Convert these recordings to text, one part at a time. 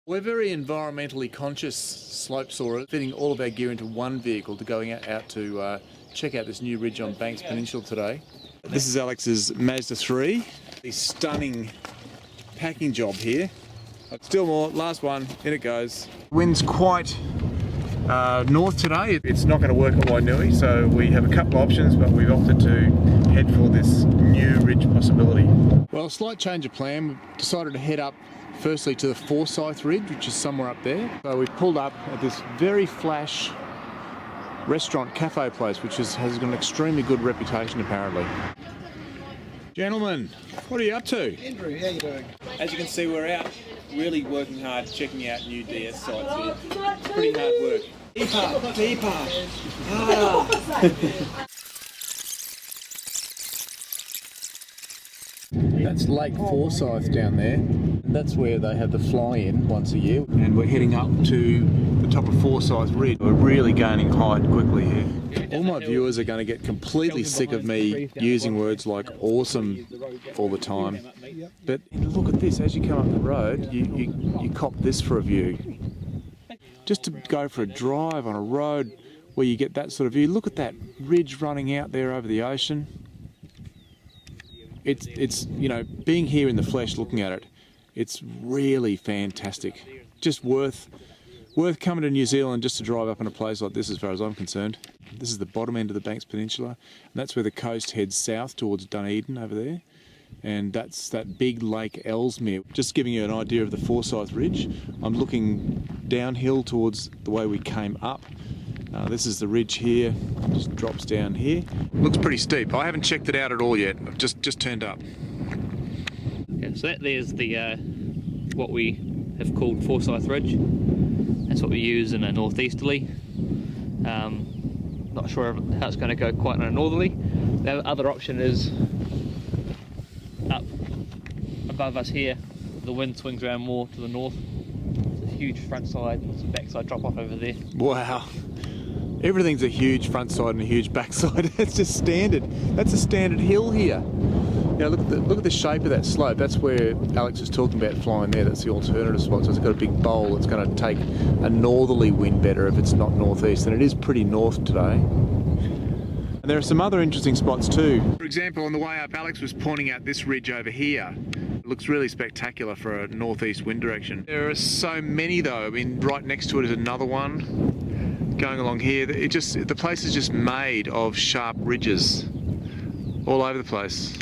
We're very environmentally conscious slope sawers, fitting all of our gear into one vehicle to going out to check out this new ridge on Banks Peninsula today. This is Alex's Mazda 3. The stunning packing job here. Still more, last one, in it goes. Wind's quite north today. It's not going to work at Wainui, so we have a couple of options, but we've opted to head for this new ridge possibility. Well, a slight change of plan. We've decided to head up firstly to the Forsythe ridge, which is somewhere up there. So we pulled up at this very flash restaurant cafe place, which has got an extremely good reputation apparently. Gentlemen, what are you up to? Andrew, how you doing? As you can see, we're out really working hard, checking out new DS sites here. It's pretty hard work. Deeper. That's Lake Forsythe down there. That's where they have the fly-in once a year. And we're heading up to the top of Forsythe Ridge. We're really gaining height quickly here. All my viewers are going to get completely sick of me using words like awesome all the time. But look at this, as you come up the road, you cop this for a view. Just to go for a drive on a road where you get that sort of view, look at that ridge running out there over the ocean. It's you know, being here in the flesh looking at it, it's really fantastic. Just worth coming to New Zealand just to drive up in a place like this as far as I'm concerned. This is the bottom end of the Banks Peninsula, and that's where the coast heads south towards Dunedin over there. And that's that big Lake Ellesmere. Just giving you an idea of the Forsythe Ridge. I'm looking downhill towards the way we came up. This is the ridge here, just drops down here. Looks pretty steep. I haven't checked it out at all yet. I've just turned up. Okay, so there's the what we have called Forsythe Ridge. That's what we use in a northeasterly. Not sure how it's going to go quite in a northerly. The other option is up above us here. The wind swings around more to the north. It's a huge front side and some backside drop off over there. Wow. Everything's a huge front side and a huge backside. That's just standard. That's a standard hill here. Yeah, look at the shape of that slope. That's where Alex is talking about flying there. That's the alternative spot. So it's got a big bowl. It's going to take a northerly wind better if it's not northeast, and it is pretty north today. And there are some other interesting spots too. For example, on the way up, Alex was pointing out this ridge over here. It looks really spectacular for a northeast wind direction. There are so many though. I mean, right next to it is another one going along here. The place is just made of sharp ridges all over the place.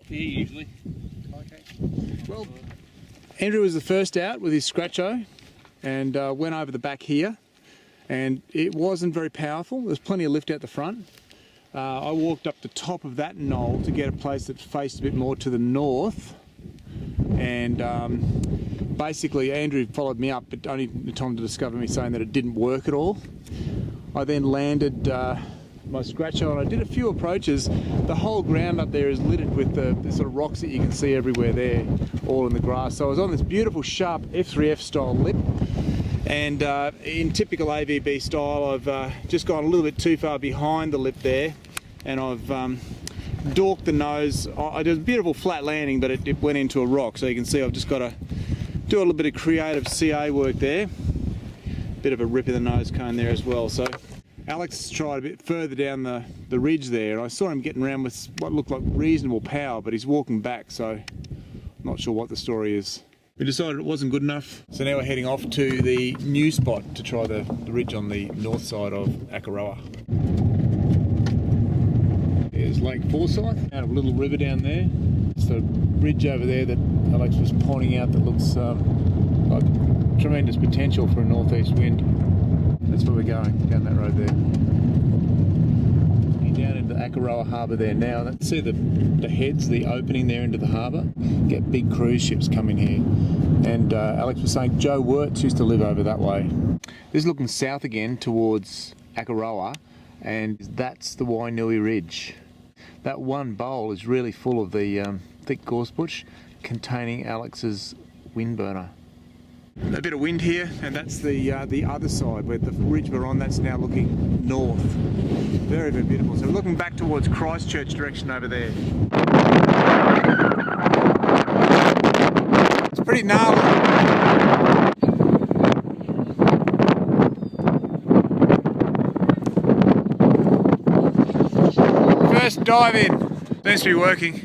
Here usually. Okay. Well, Andrew was the first out with his Scratcho and went over the back here, and it wasn't very powerful. There's plenty of lift out the front. I walked up the top of that knoll to get a place that faced a bit more to the north, and basically Andrew followed me up, but only the time to discover me saying that it didn't work at all. I then landed my Scratcho and I did a few approaches. The whole ground up there is littered with the sort of rocks that you can see everywhere there, all in the grass. So I was on this beautiful sharp F3F style lip, and in typical AVB style I've just gone a little bit too far behind the lip there, and I've dorked the nose. I did a beautiful flat landing, but it went into a rock, so you can see I've just got to do a little bit of creative CA work there. Bit of a rip in the nose cone there as well. So Alex tried a bit further down the ridge there, and I saw him getting around with what looked like reasonable power, but he's walking back, so I'm not sure what the story is. We decided it wasn't good enough, so now we're heading off to the new spot to try the ridge on the north side of Akaroa. There's Lake Forsythe, out of a little river down there. It's the ridge over there that Alex was pointing out that looks like tremendous potential for a northeast wind. That's where we're going, down that road there. Heading down into Akaroa Harbour there now. See the heads, the opening there into the harbour? Get big cruise ships coming here. And Alex was saying Joe Wirtz used to live over that way. This is looking south again towards Akaroa, and that's the Wainui Ridge. That one bowl is really full of the thick gorse bush containing Alex's wind burner. A bit of wind here, and that's the other side where the ridge we're on. That's now looking north. Very, very beautiful. So we're looking back towards Christchurch direction over there. It's pretty gnarly. dive in. Seems to be working.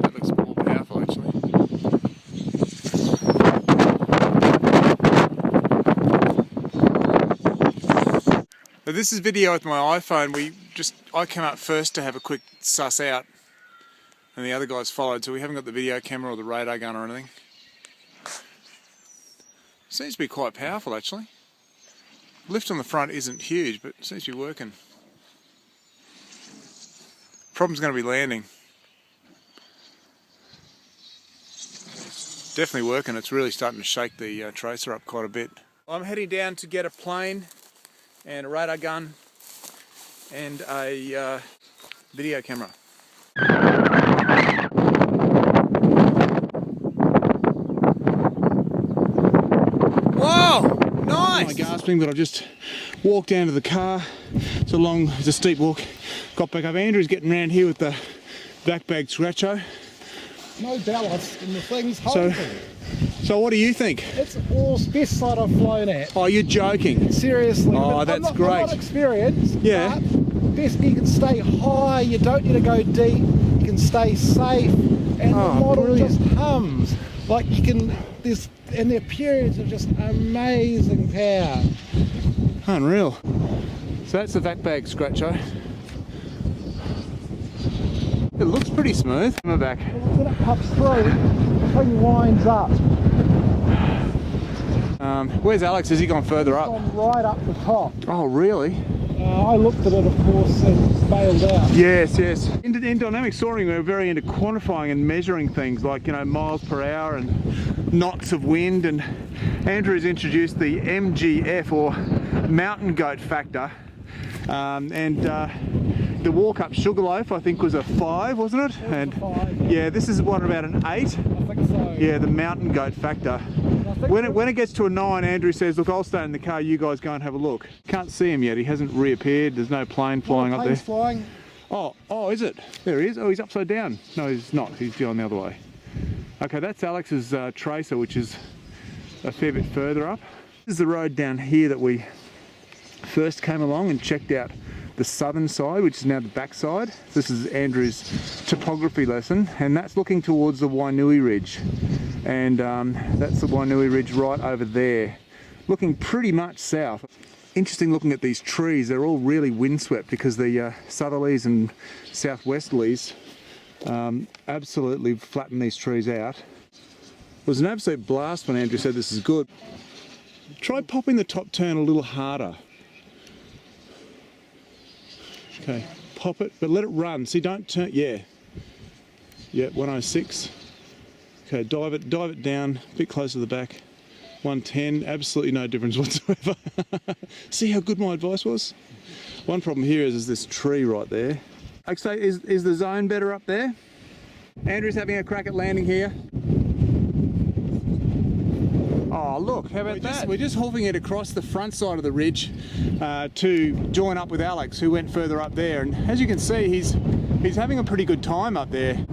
That looks more powerful actually. So this is video with my iPhone. I came up first to have a quick suss out, and the other guys followed, so we haven't got the video camera or the radar gun or anything. Seems to be quite powerful actually. Lift on the front isn't huge, but it seems to be working. Problem's going to be landing. Definitely working. It's really starting to shake the tracer up quite a bit. I'm heading down to get a plane and a radar gun and a video camera. Whoa! Nice! I'm gasping, but I've just walked down to the car. It's a steep walk. Got back up. Andrew's getting around here with the back bag scratcho. No ballast and the thing's holding. So what do you think? It's all best side I've flown at. Oh, you're joking. Seriously. Oh, that's great. I'm not experienced. Yeah. But best you can stay high, you don't need to go deep, you can stay safe, and the model brilliant. just hums. Like you can, and their periods of just amazing power. Unreal. So that's the back bag scratcho. It looks pretty smooth. On my back. When it pops through, the thing winds up. Where's Alex? Has he gone further up? Gone right up the top. Oh, really? I looked at it, of course, and bailed out. Yes, yes. In dynamic soaring, we're very into quantifying and measuring things like, miles per hour and knots of wind. And Andrew's introduced the MGF, or mountain goat factor. The walk up Sugarloaf, I think, was a 5, wasn't it? And 5. Yeah, this is what, about an 8? I think so. Yeah, the mountain goat factor. When it gets to a 9, Andrew says, look, I'll stay in the car, you guys go and have a look. Can't see him yet, he hasn't reappeared, there's no plane flying up there. Flying. Oh, is it? There he is. Oh, he's upside down. No, he's not, he's going the other way. Okay, that's Alex's tracer, which is a fair bit further up. This is the road down here that we first came along and checked out the southern side, which is now the back side. This is Andrew's topography lesson, and that's looking towards the Wainui Ridge. And that's the Wainui Ridge right over there, looking pretty much south. Interesting looking at these trees. They're all really windswept because the southerlies and southwesterlies absolutely flatten these trees out. It was an absolute blast when Andrew said this is good. Try popping the top turn a little harder. Okay, pop it, but let it run. See, don't turn, yeah, 106. Okay, dive it down, a bit closer to the back. 110, absolutely no difference whatsoever. See how good my advice was? One problem here is this tree right there. Actually, is the zone better up there? Andrew's having a crack at landing here. Oh, look, how about that? We're just hoofing it across the front side of the ridge to join up with Alex, who went further up there. And as you can see, he's having a pretty good time up there.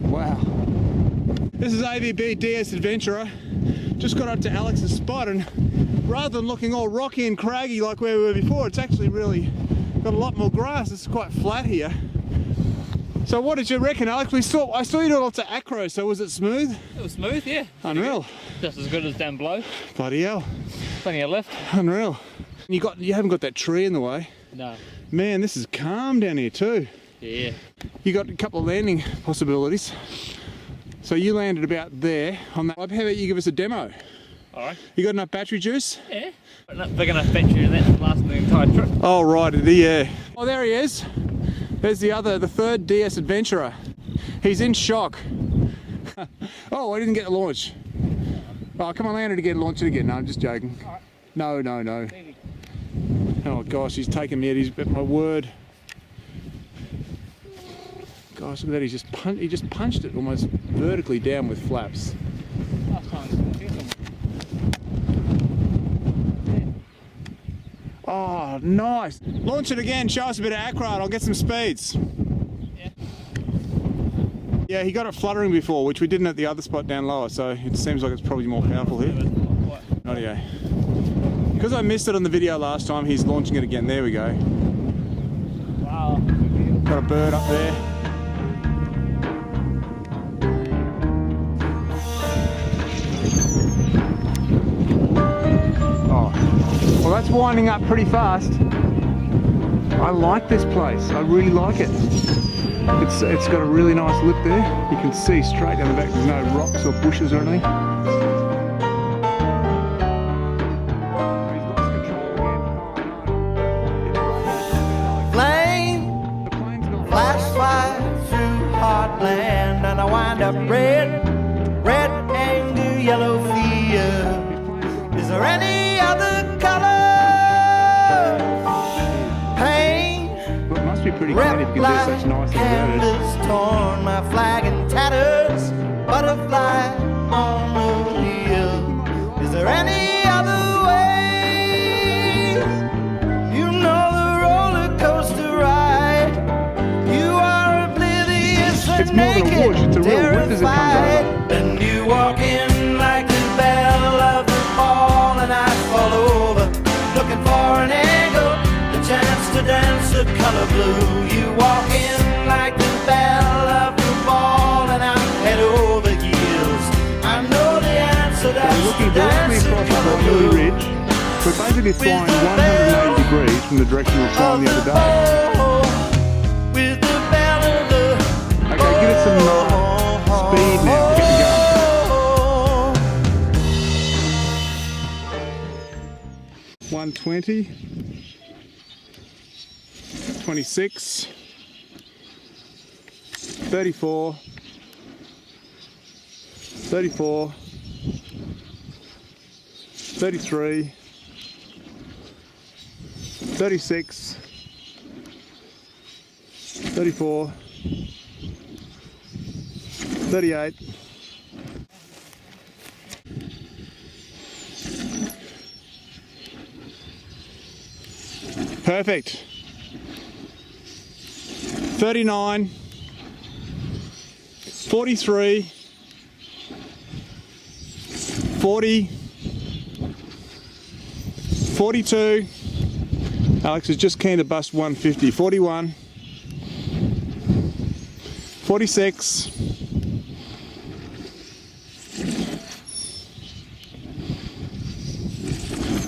Wow. This is AVB DS Adventurer. Just got up to Alex's spot, and rather than looking all rocky and craggy like where we were before, it's actually really got a lot more grass. It's quite flat here. So what did you reckon, Alex? I saw you do lots of acro, so was it smooth? It was smooth, yeah. Unreal. Just as good as down below. Bloody hell. Plenty of lift. Unreal. You haven't got that tree in the way. No. Man, this is calm down here too. Yeah. You got a couple of landing possibilities. So you landed about there on that. How about you give us a demo? Alright. You got enough battery juice? Yeah. But not big enough battery in that to last the entire trip. Oh right, yeah. Oh, there he is. There's the third DS Adventurer. He's in shock. Oh, I didn't get the launch. Oh, come on, land it again, launch it again. No, I'm just joking. No. Oh gosh, he's taken me at my word. Gosh, look at that, he just punched it almost vertically down with flaps. Oh, nice. Launch it again, show us a bit of acro, I'll get some speeds. Yeah, he got it fluttering before, which we didn't at the other spot down lower, so it seems like it's probably more powerful here. Rightio. Because I missed it on the video last time, he's launching it again. There we go. Wow. Got a bird up there. Oh, well, that's winding up pretty fast. I like this place. I really like it. It's got a really nice lip there. You can see straight down the back. There's no rocks or bushes or anything. Flame, flash fire through heartland, and I wind up red, anger, yellow fear. Is there any other color? Pain, Well, it must be pretty great if you can do such nice and canvas torn, my flag in tatters, butterfly on the wheel. Is there any other way? You know the roller coaster ride. You are oblivious and It's more than a naked, whoosh, it's a real whip as it comes terrified. over. And you walk in like the bell of the ball, and I fall over, looking for an angle, the chance to dance the color blue. You walk in like the bell of the ball, and I'm head over heels. I know the answer, that's We're looking the directly dance across the the color Waterloo blue. Ridge. We're basically flying 180 degrees from the direction we were flying the other day. With the bell of the Okay, give it some speed now to get me going. 120, 26, 34, 34, 33, 36, 34, 38. Perfect. 39, 43, 40, 42. Alex is just keen to bust 150. 41, 46,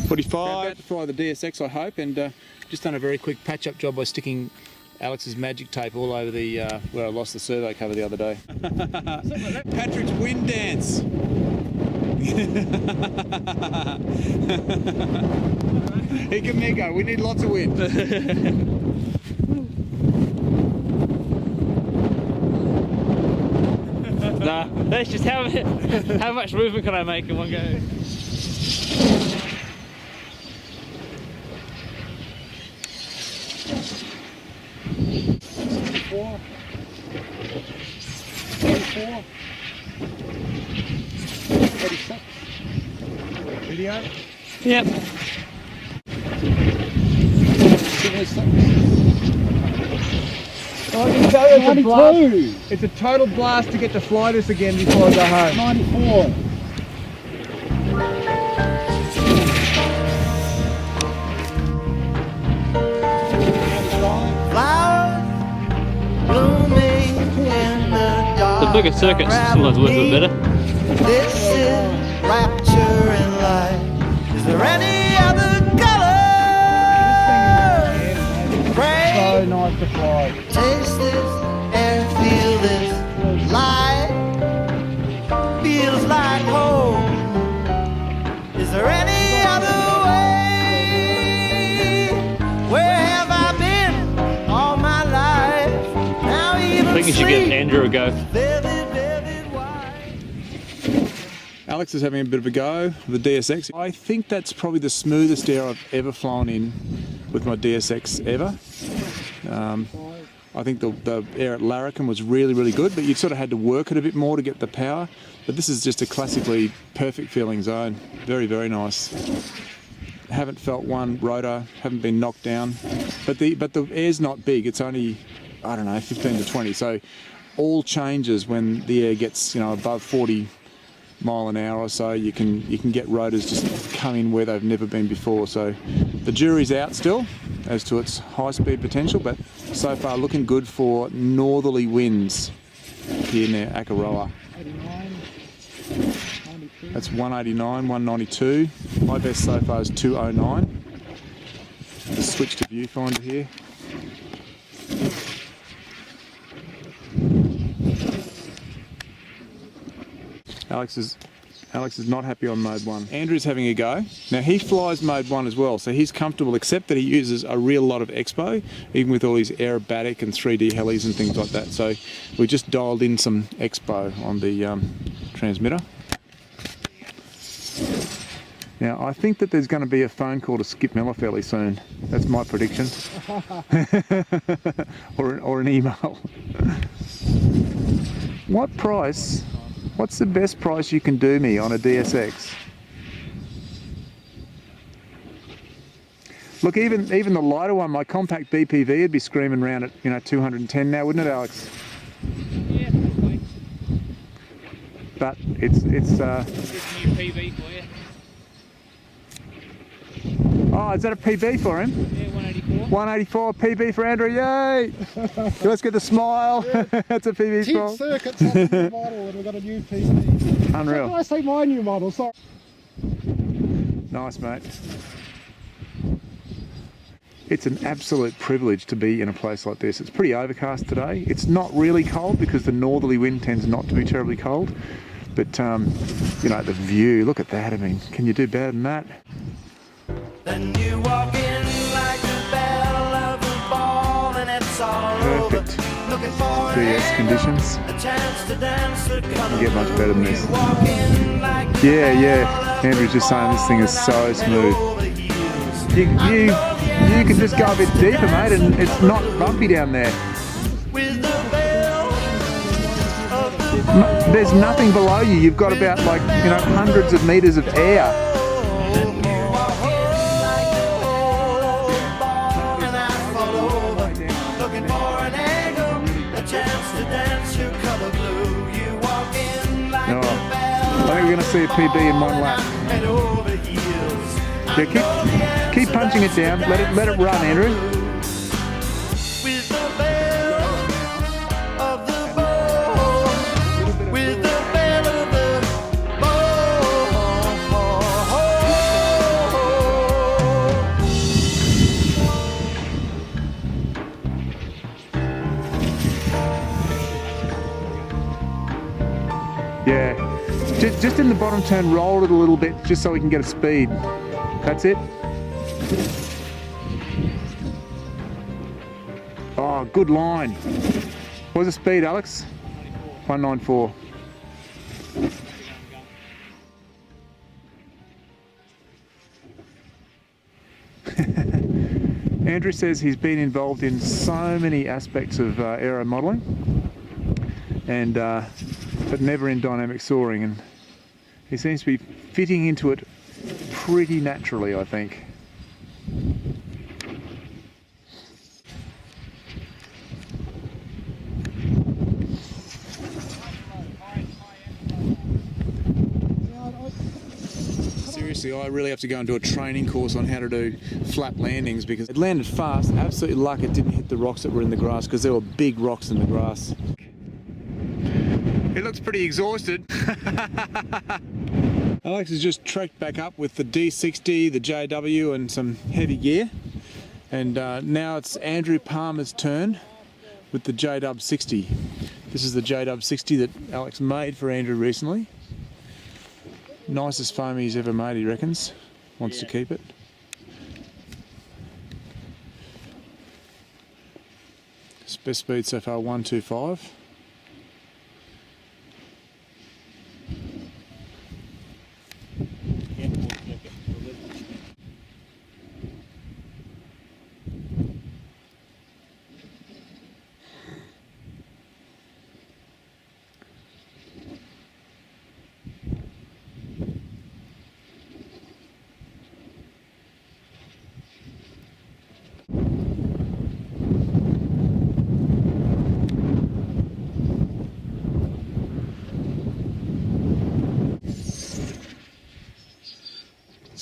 45. About to fly the DSX, I hope, and just done a very quick patch-up job by sticking Alex's magic tape all over the where I lost the servo cover the other day. Patrick's wind dance. Hikamiko, we need lots of wind. Nah, that's just how much movement can I make in one go? Four, 34, 36, 38, Yep. 76. I can tell you it's a 92. blast. It's a total blast to get to fly this again before I go home. 94. Flowers blooming in the dark. The bigger circuits sometimes work a bit better. This is rapture in life. Is there any other color? Pray, So nice to fly. taste this air, feel this light. Feels like home. Is there any other way? Where have I been all my life? Now even I think you should give sleep, Andrew a go. vivid, vivid white. Alex is having a bit of a go with the DSX. I think that's probably the smoothest air I've ever flown in with my DSX ever. I think the air at Larrikin was really, really good, but you sort of had to work it a bit more to get the power. But this is just a classically perfect feeling zone. Very, very nice. Haven't felt one rotor, haven't been knocked down. But the air's not big. It's only, I don't know, 15 to 20. So all changes when the air gets, you know, above 40 mile an hour or so. You can get rotors just come in where they've never been before. So the jury's out still as to its high speed potential, but so far looking good for northerly winds here near Akaroa. 89, 92. That's 189, 192. My best so far is 209. Let's switch to viewfinder here. Alex is not happy on mode 1. Andrew's having a go. Now he flies mode 1 as well, so he's comfortable, except that he uses a real lot of expo, even with all his aerobatic and 3D helis and things like that. So we just dialed in some expo on the transmitter. Now I think that there's going to be a phone call to Skip Miller fairly soon. That's my prediction. or an email. What's the best price you can do me on a DSX? Look, even the lighter one, my compact BPV, would be screaming around at, you know, 210 now, wouldn't it, Alex? Yeah, probably. But it's This new PB for you. Oh, is that a PB for him? Yeah, 184. 184 PB for Andrew, yay! Let's get the smile. That's a PB Tint for. circuits on the new model, and we've got a new PB. Unreal. Did I say my new model? Sorry. Nice, mate. It's an absolute privilege to be in a place like this. It's pretty overcast today. It's not really cold because the northerly wind tends not to be terribly cold. But, you know, the view, look at that. I mean, can you do better than that? Then you walk in like the bell of the ball, and it's all Perfect. over. Looking for an DS angle, conditions. a chance to dance the color You get much better than blue. this. You walk in like the Yeah, bell yeah. of Andrew's just saying this thing is so and smooth. over the years. You can just go a bit deeper, mate, and it's not bumpy down there. With the bell of the There's nothing below you. You've got about, like, you know, hundreds of meters of air. looking for an angle, a chance to dance your color blue. You walk in like Oh, the I bell think we're going to see a PB in one lap. and over years. Yeah, keep punching it down. Let it run, Andrew. With the bell of the bow, with the bell of the bow. Yeah, just in the bottom turn, roll it a little bit, just so we can get a speed. That's it. Oh, good line. What's the speed, Alex? 194. Andrew says he's been involved in so many aspects of aero modelling, and but never in dynamic soaring, and he seems to be fitting into it pretty naturally, I think. Seriously, I really have to go and do a training course on how to do flat landings, because it landed fast. Absolutely luck it didn't hit the rocks that were in the grass, because there were big rocks in the grass. He looks pretty exhausted. Alex has just trekked back up with the D60, the JW and some heavy gear. And now it's Andrew Palmer's turn with the JW 60. This is the JW 60 that Alex made for Andrew recently. Nicest foam he's ever made, he reckons. Wants to keep it. Best speed so far, 125.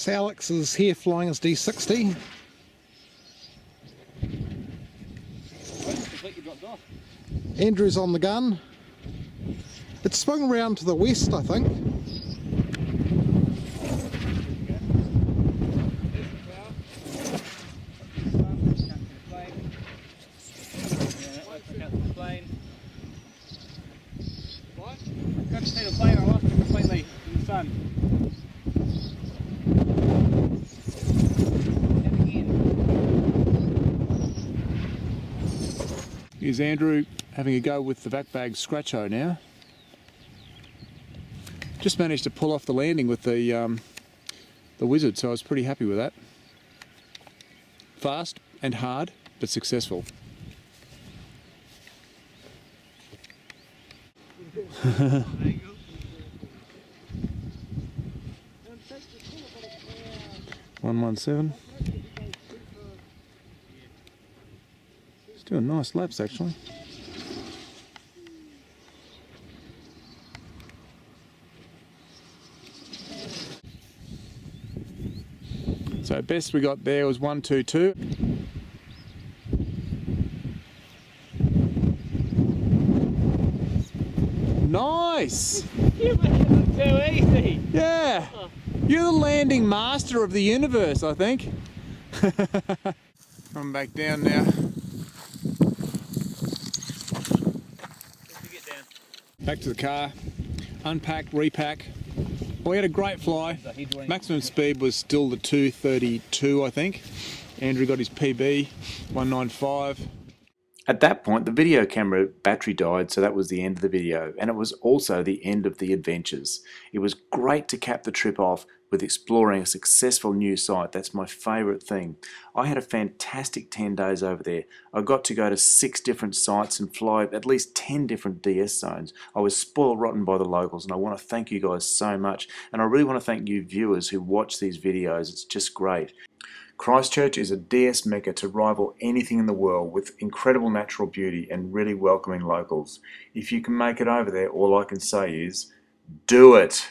So Alex is here flying his D60. Completely dropped off. Andrew's on the gun. It's swung around to the west, I think. Couldn't see the plane, I lost it completely in the sun. And again. Here's Andrew having a go with the vac bag scratcho now. Just managed to pull off the landing with the Wizard, so I was pretty happy with that. Fast and hard, but successful. One 117. It's doing nice laps actually. So best we got there was 122. Nice! You make it look too easy! Yeah! You're the landing master of the universe, I think. Coming back down now. Get down. Back to the car. Unpack, repack. We had a great fly. Maximum speed was still the 232, I think. Andrew got his PB, 195. At that point, the video camera battery died, so that was the end of the video, and it was also the end of the adventures. It was great to cap the trip off with exploring a successful new site. That's my favourite thing. I had a fantastic 10 days over there. I got to go to 6 different sites and fly at least 10 different DS zones. I was spoiled rotten by the locals, and I want to thank you guys so much. And I really want to thank you viewers who watch these videos. It's just great. Christchurch is a DS mecca to rival anything in the world, with incredible natural beauty and really welcoming locals. If you can make it over there, all I can say is, do it!